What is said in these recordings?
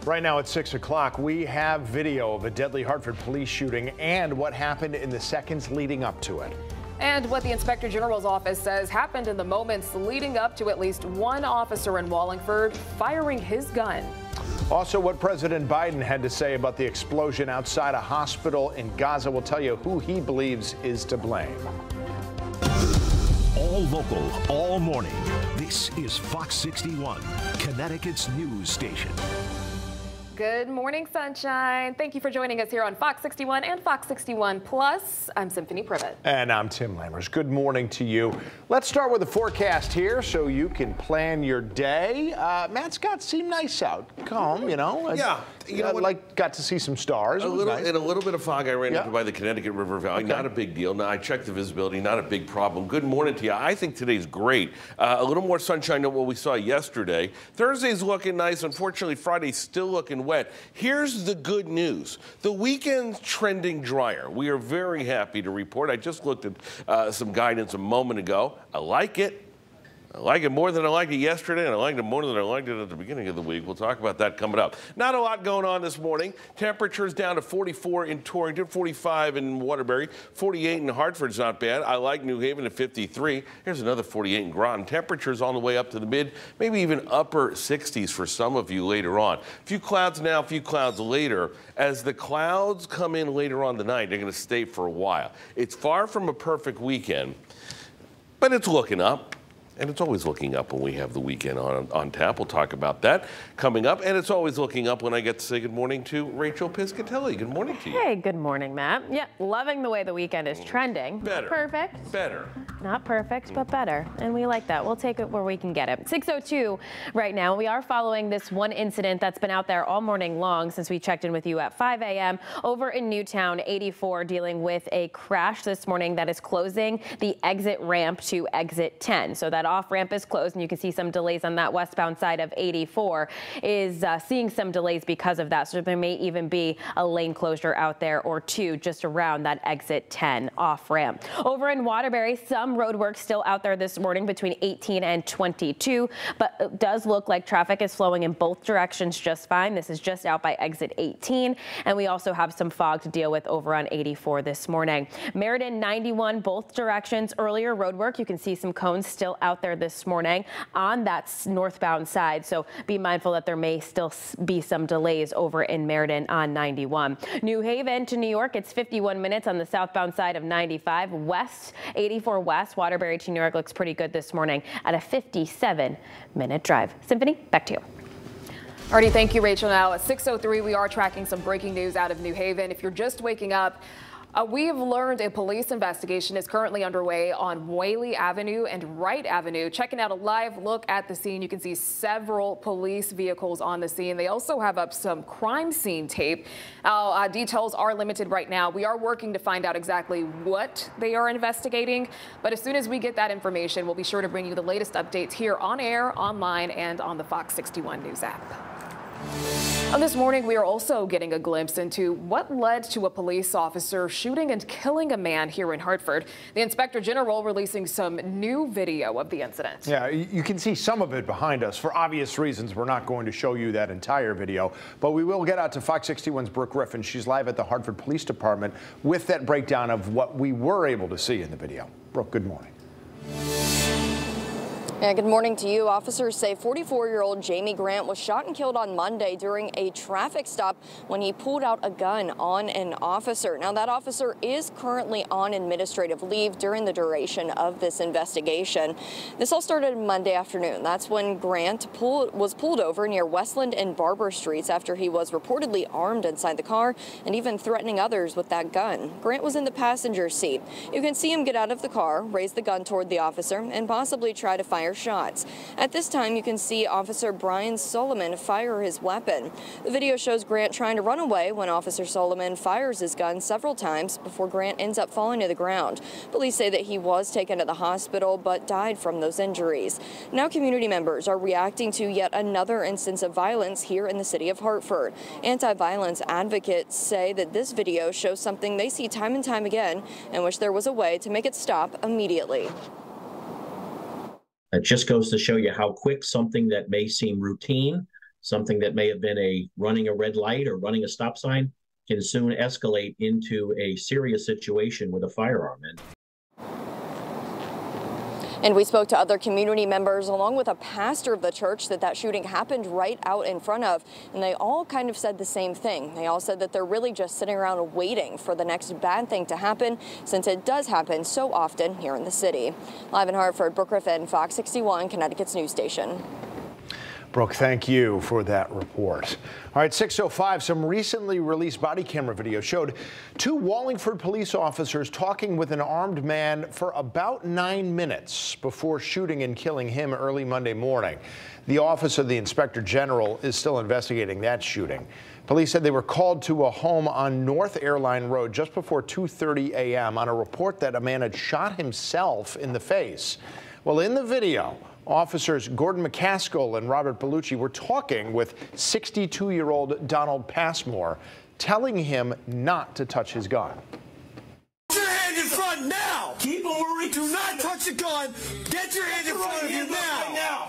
Right now at 6 o'clock, we have video of a deadly Hartford police shooting and what happened in the seconds leading up to it. And what the Inspector General's office says happened in the moments leading up to at least one officer in Wallingford firing his gun. Also, what President Biden had to say about the explosion outside a hospital in Gaza. We'll tell you who he believes is to blame. All local, all morning. This is Fox 61, Connecticut's news station. Good morning, sunshine. Thank you for joining us here on Fox 61 and Fox 61 Plus. I'm Symphony Privet. And I'm Tim Lammers. Good morning to you. Let's start with the forecast here so you can plan your day. Matt Scott seemed nice out. Calm, you know. Yeah. You know, got to see some stars. In a little bit of fog. I ran up by the Connecticut River Valley. Okay. Not a big deal. Now, I checked the visibility. Not a big problem. Good morning to you. I think today's great. A little more sunshine than what we saw yesterday. Thursday's looking nice. Unfortunately, Friday's still looking wet. Here's the good news. The weekend's trending drier. We are very happy to report. I just looked at some guidance a moment ago. I like it. I like it more than I liked it yesterday, and I liked it more than I liked it at the beginning of the week. We'll talk about that coming up. Not a lot going on this morning. Temperatures down to 44 in Torrington, 45 in Waterbury, 48 in Hartford's not bad. I like New Haven at 53. Here's another 48 in Groton. Temperatures all the way up to the mid, maybe even upper 60s for some of you later on. A few clouds now, a few clouds later. As the clouds come in later on tonight, they're going to stay for a while. It's far from a perfect weekend, but it's looking up. And it's always looking up when we have the weekend on tap. We'll talk about that coming up. And it's always looking up when I get to say good morning to Rachel Piscatelli. Good morning to you. Hey, good morning, Matt. Yeah, loving the way the weekend is trending. Better. Perfect. Better. Not perfect, but better. And we like that. We'll take it where we can get it. 6:02 right now. We are following this one incident that's been out there all morning long since we checked in with you at 5 a.m. over in Newtown 84, dealing with a crash this morning that is closing the exit ramp to exit 10. So that off ramp is closed, and you can see some delays on that westbound side of 84 is seeing some delays because of that. So there may even be a lane closure out there or two just around that exit 10 off ramp. Over in Waterbury, some road work still out there this morning between 18 and 22, but it does look like traffic is flowing in both directions just fine. This is just out by exit 18, and we also have some fog to deal with over on 84 this morning. Meriden 91, both directions, earlier road work. You can see some cones still out there this morning on that northbound side, so be mindful that there may still be some delays over in Meriden on 91. New Haven to New York, it's 51 minutes on the southbound side of 95. West, 84 west, Waterbury to New York looks pretty good this morning at a 57-minute drive. Symphony, back to you. Alrighty, thank you, Rachel. Now at 6:03, we are tracking some breaking news out of New Haven. If you're just waking up, we have learned a police investigation is currently underway on Whaley Avenue and Wright Avenue. Checking out a live look at the scene, you can see several police vehicles on the scene. They also have up some crime scene tape. Details are limited right now. We are working to find out exactly what they are investigating, but as soon as we get that information, we'll be sure to bring you the latest updates here on air, online, and on the Fox 61 News app. This morning, we are also getting a glimpse into what led to a police officer shooting and killing a man here in Hartford. The Inspector General releasing some new video of the incident. Yeah, you can see some of it behind us. For obvious reasons, we're not going to show you that entire video, but we will get out to Fox 61's Brooke Griffin. She's live at the Hartford Police Department with that breakdown of what we were able to see in the video. Brooke, good morning. Yeah, good morning to you. Officers say 44-year-old Jamie Grant was shot and killed on Monday during a traffic stop when he pulled out a gun on an officer. Now, that officer is currently on administrative leave during the duration of this investigation. This all started Monday afternoon. That's when Grant was pulled over near Westland and Barber Streets after he was reportedly armed inside the car and even threatening others with that gun. Grant was in the passenger seat. You can see him get out of the car, raise the gun toward the officer, and possibly try to fire shots. At this time, you can see Officer Brian Solomon fire his weapon. The video shows Grant trying to run away when Officer Solomon fires his gun several times before Grant ends up falling to the ground. Police say that he was taken to the hospital but died from those injuries. Now community members are reacting to yet another instance of violence here in the city of Hartford. Anti-violence advocates say that this video shows something they see time and time again and wish there was a way to make it stop immediately. It just goes to show you how quick something that may seem routine Something that may have been running a red light or running a stop sign can soon escalate into a serious situation with a firearm. And we spoke to other community members along with a pastor of the church that shooting happened right out in front of. And they all kind of said the same thing. They all said that they're really just sitting around waiting for the next bad thing to happen, since it does happen so often here in the city. Live in Hartford, Brooke Griffin, Fox 61, Connecticut's news station. Brooke, thank you for that report. All right, 6:05, some recently released body camera video showed two Wallingford police officers talking with an armed man for about 9 minutes before shooting and killing him early Monday morning. The office of the Inspector General is still investigating that shooting. Police said they were called to a home on North Airline Road just before 2:30 a.m. on a report that a man had shot himself in the face. Well, in the video, officers Gordon McCaskill and Robert Bellucci were talking with 62-year-old Donald Passmore, telling him not to touch his gun. Get your hand in front now! Keep them where we do not touch the gun! Get your hand in front of you now!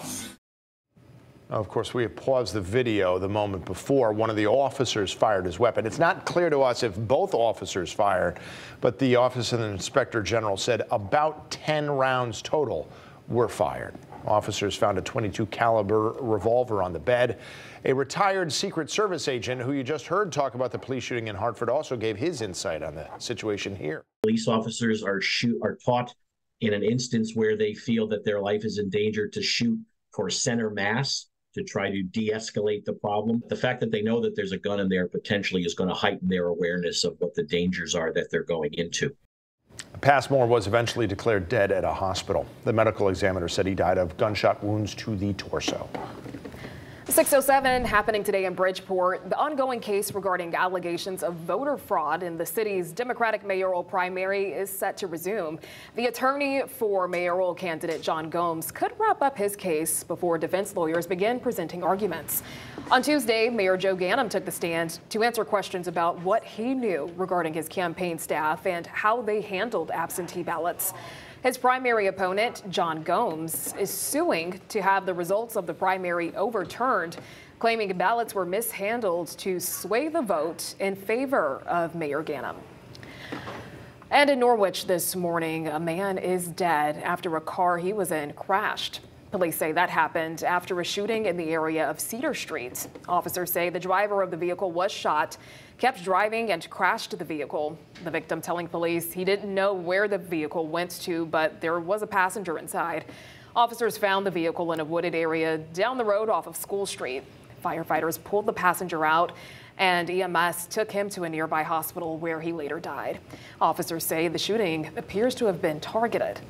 Of course, we have paused the video the moment before one of the officers fired his weapon. It's not clear to us if both officers fired, but the Office of the Inspector General said about 10 rounds total were fired. Officers found a .22 caliber revolver on the bed. A retired Secret Service agent who you just heard talk about the police shooting in Hartford also gave his insight on the situation here. Police officers are taught in an instance where they feel that their life is in danger to shoot for center mass to try to de-escalate the problem. The fact that they know that there's a gun in there potentially is going to heighten their awareness of what the dangers are that they're going into. Passmore was eventually declared dead at a hospital. The medical examiner said he died of gunshot wounds to the torso. 6:07 happening today in Bridgeport. The ongoing case regarding allegations of voter fraud in the city's Democratic mayoral primary is set to resume. The attorney for mayoral candidate John Gomes could wrap up his case before defense lawyers begin presenting arguments. On Tuesday, Mayor Joe Ganim took the stand to answer questions about what he knew regarding his campaign staff and how they handled absentee ballots. His primary opponent, John Gomes, is suing to have the results of the primary overturned, claiming ballots were mishandled to sway the vote in favor of Mayor Ganim. And in Norwich this morning, a man is dead after a car he was in crashed. Police say that happened after a shooting in the area of Cedar Street. Officers say the driver of the vehicle was shot, kept driving, and crashed the vehicle. The victim telling police he didn't know where the vehicle went to, but there was a passenger inside. Officers found the vehicle in a wooded area down the road off of School Street. Firefighters pulled the passenger out, and EMS took him to a nearby hospital where he later died. Officers say the shooting appears to have been targeted.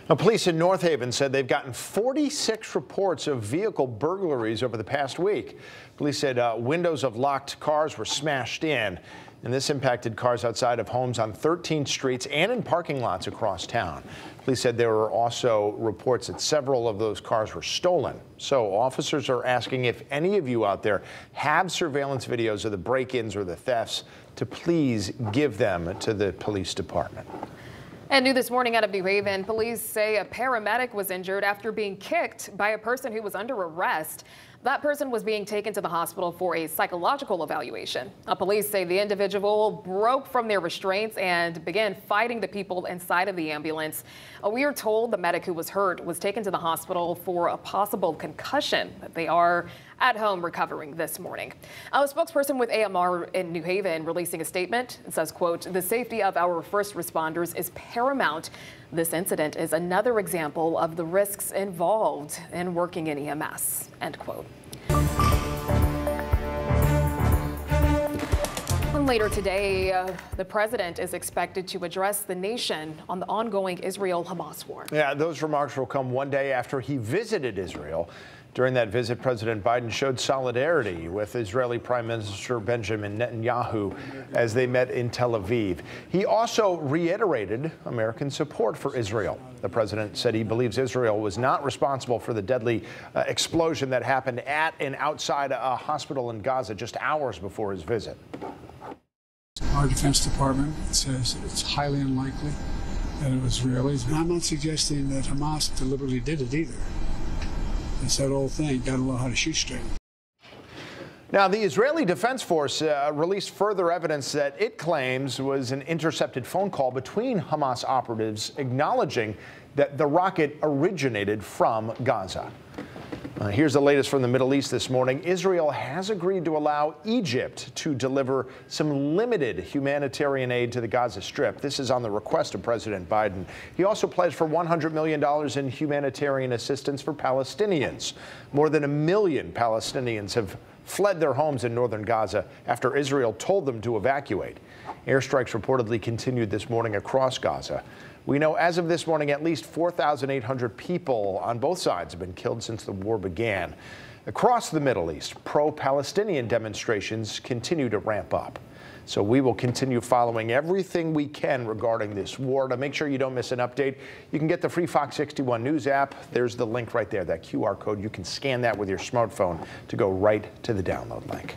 Now, police in North Haven said they've gotten 46 reports of vehicle burglaries over the past week. Police said windows of locked cars were smashed in, and this impacted cars outside of homes on 13 streets and in parking lots across town. Police said there were also reports that several of those cars were stolen. So officers are asking if any of you out there have surveillance videos of the break-ins or the thefts to please give them to the police department. And new this morning out of New Haven, police say a paramedic was injured after being kicked by a person who was under arrest. That person was being taken to the hospital for a psychological evaluation. Police say the individual broke from their restraints and began fighting the people inside of the ambulance. We are told the medic who was hurt was taken to the hospital for a possible concussion. They are at home recovering this morning. A spokesperson with AMR in New Haven releasing a statement. It says, quote, "The safety of our first responders is paramount. This incident is another example of the risks involved in working in EMS," end quote. And later today, the president is expected to address the nation on the ongoing Israel-Hamas war. Yeah, those remarks will come one day after he visited Israel. During that visit, President Biden showed solidarity with Israeli Prime Minister Benjamin Netanyahu as they met in Tel Aviv. He also reiterated American support for Israel. The president said he believes Israel was not responsible for the deadly explosion that happened at and outside a hospital in Gaza just hours before his visit. Our Defense Department says it's highly unlikely that it was Israelis. And I'm not suggesting that Hamas deliberately did it either. It's that old thing, gotta know how to shoot straight. Now, the Israeli Defense Force released further evidence that it claims was an intercepted phone call between Hamas operatives acknowledging that the rocket originated from Gaza. Here's the latest from the Middle East this morning. Israel has agreed to allow Egypt to deliver some limited humanitarian aid to the Gaza Strip. This is on the request of President Biden. He also pledged for $100 million in humanitarian assistance for Palestinians. More than 1 million Palestinians have fled their homes in northern Gaza after Israel told them to evacuate. Airstrikes reportedly continued this morning across Gaza. We know as of this morning, at least 4,800 people on both sides have been killed since the war began. Across the Middle East, pro-Palestinian demonstrations continue to ramp up. So we will continue following everything we can regarding this war. To make sure you don't miss an update, you can get the free Fox 61 News app. There's the link right there, that QR code. You can scan that with your smartphone to go right to the download link.